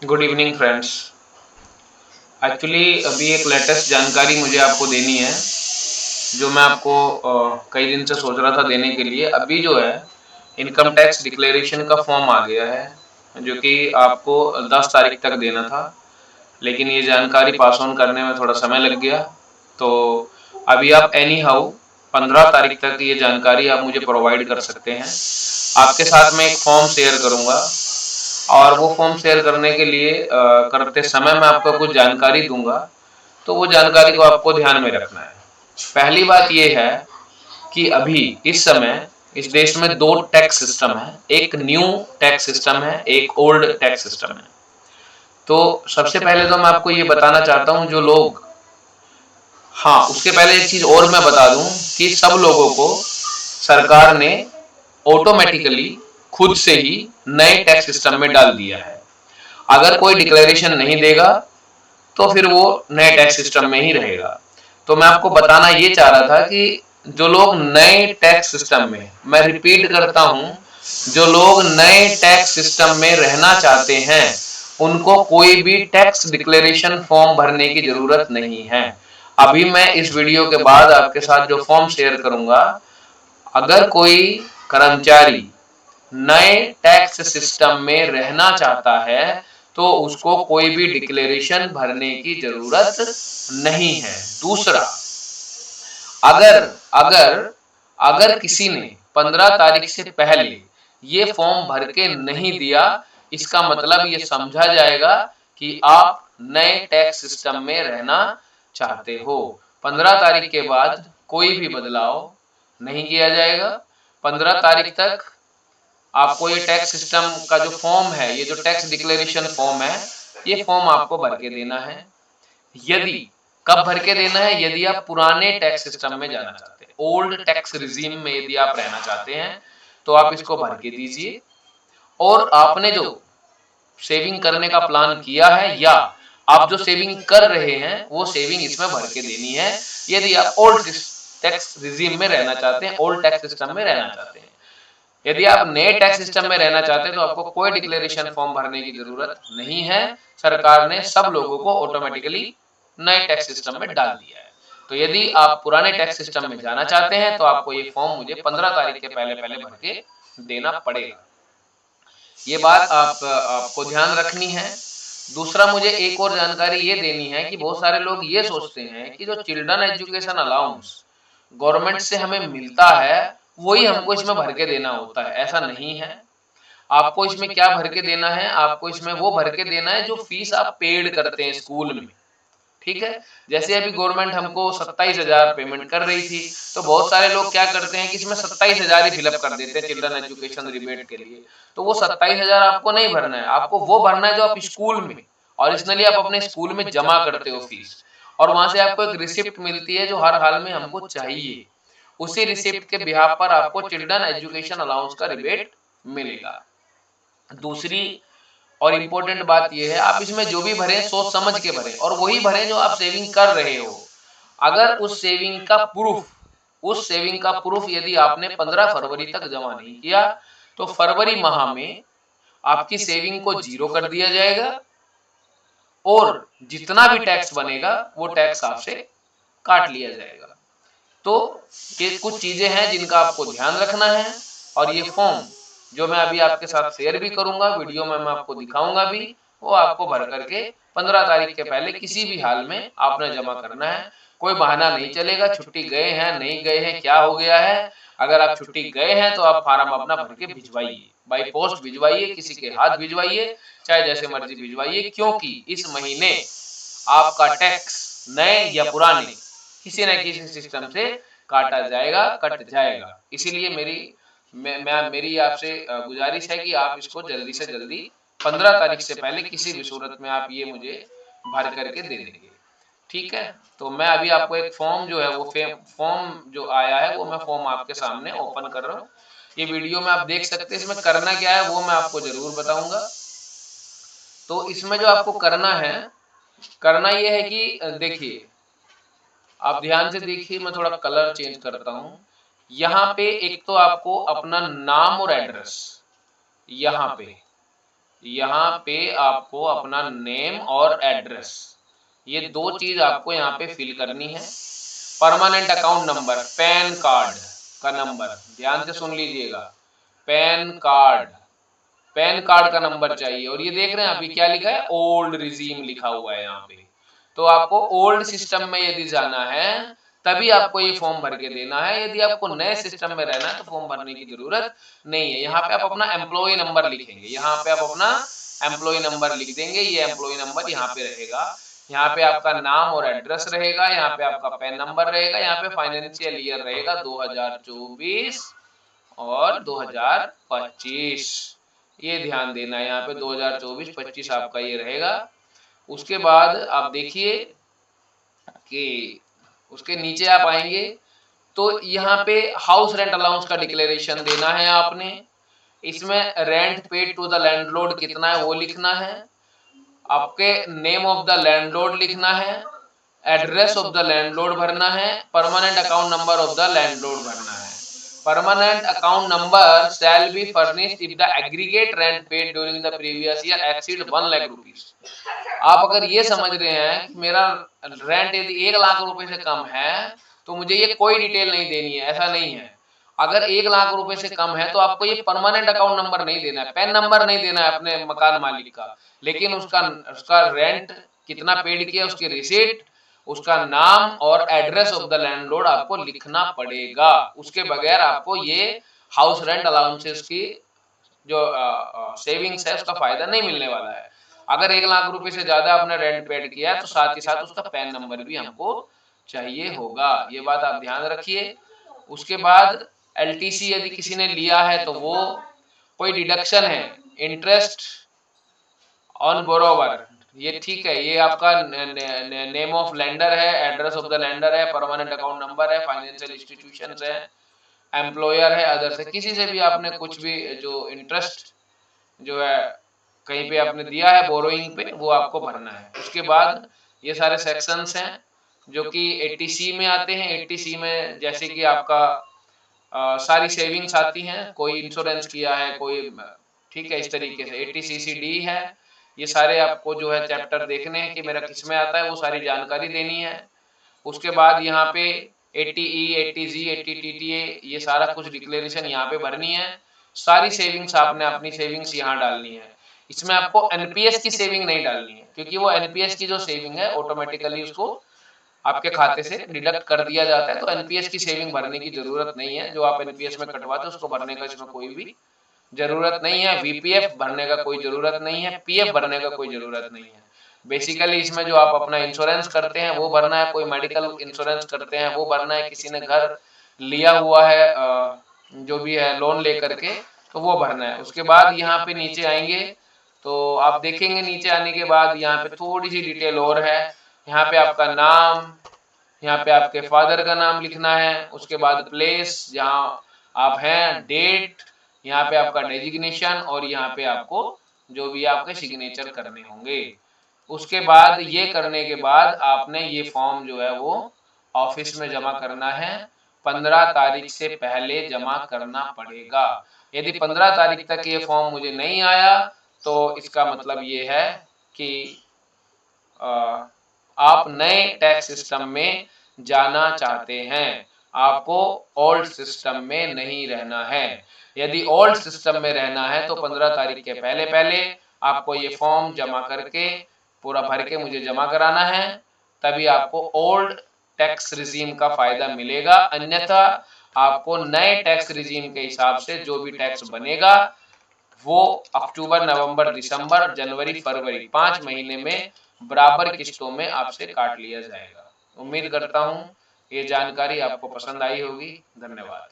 Good evening friends. Actually अभी एक latest जानकारी मुझे आपको देनी है, जो मैं आपको कई दिन से सोच रहा था देने के लिए। अभी जो है इनकम टैक्स डिक्लेरेशन का फॉर्म आ गया है, जो कि आपको 10 तारीख तक देना था, लेकिन ये जानकारी पास ऑन करने में थोड़ा समय लग गया। तो अभी आप एनी हाउ 15 तारीख तक ये जानकारी आप मुझे प्रोवाइड कर सकते हैं। आपके साथ मैं एक फॉर्म शेयर करूँगा, और वो फॉर्म शेयर करने के लिए करते समय मैं आपको कुछ जानकारी दूंगा, तो वो जानकारी को आपको ध्यान में रखना है। पहली बात ये है कि अभी इस समय इस देश में दो टैक्स सिस्टम है, एक न्यू टैक्स सिस्टम है, एक ओल्ड टैक्स सिस्टम है। तो सबसे पहले तो मैं आपको ये बताना चाहता हूँ, जो लोग, हाँ उसके पहले एक चीज और मैं बता दूं कि सब लोगों को सरकार ने ऑटोमेटिकली खुद से ही नए टैक्स सिस्टम में डाल दिया है। अगर कोई डिक्लेरेशन नहीं देगा तो फिर वो नए टैक्स सिस्टम में ही रहेगा। तो मैं आपको बताना ये चाह रहा था कि जो लोग नए टैक्स सिस्टम में, मैं रिपीट करता हूं, जो लोग नए टैक्स सिस्टम में रहना चाहते हैं उनको कोई भी टैक्स डिक्लेरेशन फॉर्म भरने की जरूरत नहीं है। अभी मैं इस वीडियो के बाद आपके साथ जो फॉर्म शेयर करूंगा, अगर कोई कर्मचारी नए टैक्स सिस्टम में रहना चाहता है तो उसको कोई भी डिक्लेरेशन भरने की जरूरत नहीं है। दूसरा, अगर अगर अगर किसी ने 15 तारीख से पहले ये फॉर्म भर के नहीं दिया, इसका मतलब ये समझा जाएगा कि आप नए टैक्स सिस्टम में रहना चाहते हो। 15 तारीख के बाद कोई भी बदलाव नहीं किया जाएगा। 15 तारीख तक आपको ये टैक्स सिस्टम का जो फॉर्म है, ये जो टैक्स डिक्लेरेशन फॉर्म है, ये फॉर्म आपको भर के देना है। यदि कब भर के देना है? यदि आप पुराने टैक्स सिस्टम में जाना चाहते हैं, ओल्ड टैक्स रिजीम में यदि आप रहना चाहते हैं, तो आप इसको भर के दीजिए। और आपने जो सेविंग करने का प्लान किया है, या आप जो सेविंग कर रहे हैं, वो सेविंग इसमें भर के देनी है। यदि आप ओल्ड टैक्स रिजीम में रहना चाहते हैं, ओल्ड टैक्स सिस्टम में रहना चाहते हैं। यदि आप नए टैक्स सिस्टम में रहना चाहते हैं तो आपको कोई डिक्लेरेशन फॉर्म भरने की जरूरत नहीं है। सरकार ने सब लोगों को ऑटोमेटिकली नए टैक्स सिस्टम में डाल दिया है। तो यदि आप पुराने टैक्स सिस्टम में जाना चाहते हैं तो आपको ये फॉर्म मुझे 15 तारीख के पहले पहले भर के देना पड़ेगा। ये बात आपको ध्यान रखनी है। दूसरा, मुझे एक और जानकारी ये देनी है कि बहुत सारे लोग ये सोचते हैं कि जो चिल्ड्रन एजुकेशन अलाउंस गवर्नमेंट से हमें मिलता है वही हमको इसमें भर के देना होता है। ऐसा नहीं है। आपको इसमें क्या भर के देना है? आपको इसमें वो भर के देना है जो फीस आप पेड करते हैं स्कूल में। ठीक है। जैसे अभी गवर्नमेंट हमको 27,000 पेमेंट कर रही थी, तो बहुत सारे लोग क्या करते हैं कि इसमें 27,000 ही फिलअप कर देते हैं चिल्ड्रन एजुकेशन रिबेट के लिए। तो वो 27,000 आपको नहीं भरना है, आपको वो भरना है जो आप स्कूल में ओरिजिनली आप अपने स्कूल में जमा करते हो फीस, और वहां से आपको एक रिसिप्ट मिलती है जो हर हाल में हमको चाहिए। उसी रिसिप्ट के बिहाफ पर आपको चिल्ड्रन एजुकेशन अलाउंस का रिबेट मिलेगा। दूसरी और इम्पोर्टेंट बात यह है, आप इसमें जो भी भरें सोच समझ के भरें, और वही भरें जो आप सेविंग कर रहे हो। अगर उस सेविंग का प्रूफ यदि आपने 15 फरवरी तक जमा नहीं किया, तो फरवरी माह में आपकी सेविंग को जीरो कर दिया जाएगा, और जितना भी टैक्स बनेगा वो टैक्स आपसे काट लिया जाएगा। तो ये कुछ चीजें हैं जिनका आपको ध्यान रखना है। और ये फॉर्म जो मैं अभी आपके साथ शेयर भी करूंगा, वीडियो में मैं आपको दिखाऊंगा भी, वो आपको भर करके 15 तारीख के पहले किसी भी हाल में आपने जमा करना है। कोई बहाना नहीं चलेगा, छुट्टी गए हैं नहीं गए हैं क्या हो गया है। अगर आप छुट्टी गए हैं तो आप फार्म अपना भर के भिजवाइए, बाई पोस्ट भिजवाइए, किसी के हाथ भिजवाइए, चाहे जैसे मर्जी भिजवाइए, क्योंकि इस महीने आपका टैक्स नए या पुराने किसी न किसी सिस्टम से काटा जाएगा, कट जाएगा। इसीलिए मेरी आपसे गुजारिश है कि आप इसको जल्दी से जल्दी 15 तारीख से पहले किसी भी सूरत में आप ये मुझे भर करके दे देंगे। ठीक है। तो मैं अभी आपको एक फॉर्म जो है, वो फॉर्म जो आया है वो मैं फॉर्म आपके सामने ओपन कर रहा हूँ। ये वीडियो में आप देख सकते हैं। इसमें करना क्या है वो मैं आपको जरूर बताऊंगा। तो इसमें जो आपको करना है, करना ये है कि देखिए, आप ध्यान से देखिए, मैं थोड़ा कलर चेंज करता हूं। यहाँ पे एक तो आपको अपना नाम और एड्रेस, यहाँ पे यहाँ पे आपको अपना नेम और एड्रेस, ये दो चीज आपको यहाँ पे फिल करनी है। Permanent account number, pan card का नंबर, ध्यान से सुन लीजिएगा, पैन कार्ड का नंबर चाहिए। और ये देख रहे हैं अभी क्या लिखा है, ओल्ड रिजीम लिखा हुआ है यहाँ पे। तो आपको ओल्ड सिस्टम में यदि जाना है तभी आपको ये फॉर्म भर के देना है। यदि आपको नए सिस्टम में रहना है तो फॉर्म भरने की जरूरत नहीं है। यहाँ पे आप अपना एम्प्लॉय नंबर लिखेंगे, यहाँ पे आप अपना एम्प्लॉय नंबर लिख देंगे। ये एम्प्लॉय नंबर यहाँ पे रहेगा, यहाँ पे आपका नाम और एड्रेस रहेगा, यहाँ पे आपका पैन नंबर रहेगा, यहाँ पे फाइनेंशियल ईयर रहेगा 2024 और 2025। ये ध्यान देना है, यहाँ पे 2024-25 आपका ये रहेगा। उसके बाद आप देखिए कि उसके नीचे आप आएंगे तो यहाँ पे हाउस रेंट अलाउंस का डिक्लेरेशन देना है आपने। इसमें rent paid to the landlord कितना है वो लिखना है, आपके नेम ऑफ द लैंडलॉर्ड लिखना है, एड्रेस ऑफ द लैंडलॉर्ड भरना है, permanent account number of the landlord भरना है। Permanent account number shall be furnished if the aggregate rent paid during the previous year exceed 1 lakh rupees. आप अगर ये समझ रहे हैं कि मेरा रेंट यदि 1 लाख रुपए से कम है तो मुझे ये कोई डिटेल नहीं देनी है, ऐसा नहीं है। अगर 1 लाख रुपए से कम है तो आपको ये परमानेंट अकाउंट नंबर नहीं देना है, पैन नंबर नहीं देना है अपने मकान मालिक का, लेकिन उसका रेंट कितना पेड किया, उसकी रिसीट, उसका नाम और एड्रेस ऑफ द लैंडलॉर्ड आपको लिखना पड़ेगा। उसके बगैर आपको ये हाउस रेंट अलाउंसेस की जो सेविंग्स है उसका फायदा नहीं मिलने वाला है। अगर 1 लाख रुपए से ज्यादा आपने रेंट पेड किया तो साथ ही साथ उसका पैन नंबर भी हमको चाहिए होगा, ये बात आप ध्यान रखिए। उसके बाद एलटीसी यदि किसी ने लिया है तो वो कोई डिडक्शन है, इंटरेस्ट ऑन बोरोवर, ये ठीक है, ये आपका नेम ऑफ लेंडर है, एड्रेस ऑफ द लेंडर है, परमानेंट अकाउंट नंबर है, फाइनेंशियल इंस्टीट्यूशन है, एम्प्लॉयर है, अदर से किसी से भी आपने कुछ भी जो इंटरेस्ट जो है कहीं पे आपने दिया है बोरोइंग पे वो आपको भरना है। उसके बाद ये सारे सेक्शंस हैं जो कि 80C में आते हैं। 80C में जैसे कि आपका सारी सेविंग्स आती हैं, कोई इंश्योरेंस किया है कोई, ठीक है, इस तरीके से 80CCD है। ये सारे आपको जो है चैप्टर देखने हैं कि मेरा किस में आता है, वो सारी जानकारी देनी है। उसके बाद यहाँ पे 80E 80G 80TTA ये सारा कुछ डिक्लेरेशन यहाँ पे भरनी है। सारी सेविंग्स आपने अपनी सेविंग्स यहाँ डालनी है। इसमें आपको एनपीएस की सेविंग नहीं डालनी है क्योंकि वो एनपीएस की जो सेविंग है ऑटोमेटिकली उसको आपके खाते से डिडक्ट कर दिया जाता है, तो एनपीएस की सेविंग भरने की जरूरत नहीं है। जो आप एनपीएस में कटवाते उसको भरने का इसमें कोई भी जरूरत नहीं है। वीपीएफ भरने का कोई जरूरत नहीं है, पीएफ भरने का कोई जरूरत नहीं है। बेसिकली इसमें जो आप अपना इंश्योरेंस करते हैं वो भरना है, कोई मेडिकल इंश्योरेंस करते हैं वो भरना है, किसी ने घर लिया हुआ है जो भी है लोन लेकर के तो वो भरना है। उसके बाद यहाँ पे नीचे आएंगे तो आप देखेंगे नीचे आने के बाद यहाँ पे थोड़ी सी डिटेल और है। यहाँ पे आपका नाम, यहाँ पे आपके फादर का नाम लिखना है, उसके बाद प्लेस जहाँ आप हैं, डेट, यहाँ पे आपका डेजिग्नेशन और यहाँ पे आपको जो भी आपके सिग्नेचर करने होंगे। उसके बाद ये करने के बाद आपने ये फॉर्म जो है वो ऑफिस में जमा करना है। 15 तारीख से पहले जमा करना पड़ेगा। यदि 15 तारीख तक ये फॉर्म मुझे नहीं आया तो इसका मतलब ये है कि आप नए टैक्स सिस्टम में जाना चाहते हैं, आपको ओल्ड सिस्टम में नहीं रहना है। यदि ओल्ड सिस्टम में रहना है तो 15 तारीख के पहले पहले आपको ये फॉर्म जमा करके पूरा भर के मुझे जमा कराना है, तभी आपको ओल्ड टैक्स रिजीम का फायदा मिलेगा। अन्यथा आपको नए टैक्स रिजीम के हिसाब से जो भी टैक्स बनेगा वो अक्टूबर, नवंबर, दिसंबर, जनवरी, फरवरी 5 महीने में बराबर किस्तों में आपसे काट लिया जाएगा। उम्मीद करता हूँ ये जानकारी आपको पसंद आई होगी। धन्यवाद।